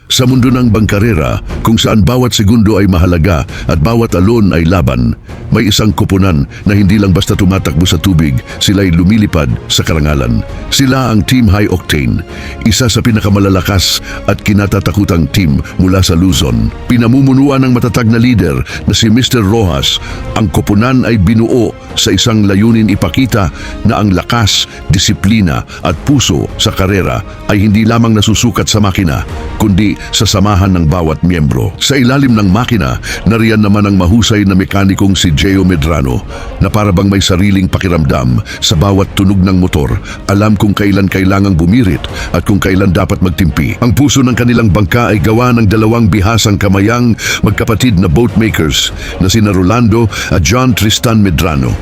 Sa mundo ng bangkarera, kung saan bawat segundo ay mahalaga at bawat alon ay laban, may isang koponan na hindi lang basta tumatakbo sa tubig, sila'y lumilipad sa karangalan. Sila ang Team High Octane, isa sa pinakamalalakas at kinatatakutang team mula sa Luzon. Pinamumunuan ng matatag na leader na si Mr. Rojas, ang koponan ay binuo sa isang layunin ipakita na ang lakas, disiplina at puso sa karera ay hindi lamang nasusukat sa makina, kundi sa samahan ng bawat miyembro. Sa ilalim ng makina, nariyan naman ang mahusay na mekanikong si Geo Medrano na para bang may sariling pakiramdam sa bawat tunog ng motor, alam kung kailan kailangang bumirit at kung kailan dapat magtimpi. Ang puso ng kanilang bangka ay gawa ng dalawang bihasang kamayang magkapatid na boatmakers na sina Rolando at John Tristan Medrano.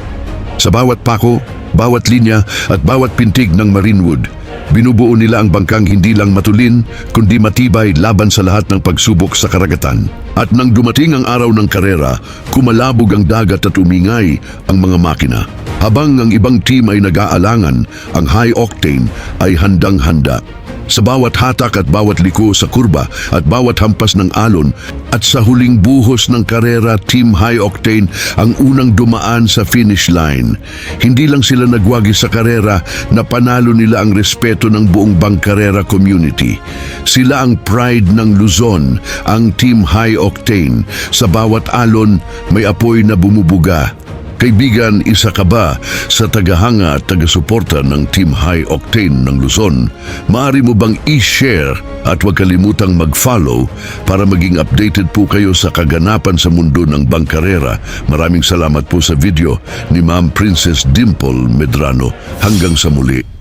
Sa bawat pako, bawat linya at bawat pintig ng Marinewood, binubuo nila ang bangkang hindi lang matulin, kundi matibay laban sa lahat ng pagsubok sa karagatan. At nang dumating ang araw ng karera, kumalabog ang dagat at umingay ang mga makina. Habang ang ibang team ay nag-aalangan, ang High Octane ay handang-handa. Sa bawat hatak at bawat liko sa kurba at bawat hampas ng alon at sa huling buhos ng karera, Team High Octane ang unang dumaan sa finish line. Hindi lang sila nagwagi sa karera, na panalo nila ang respeto ng buong bangkarera community. Sila ang pride ng Luzon, ang Team High Octane. Sa bawat alon, may apoy na bumubuga. Kaibigan, isa ka ba sa tagahanga at taga-suporta ng Team High Octane ng Luzon? Maaari mo bang i-share at huwag kalimutang mag-follow para maging updated po kayo sa kaganapan sa mundo ng bangkarera. Maraming salamat po sa video ni Ma'am Princess Dimple Medrano. Hanggang sa muli.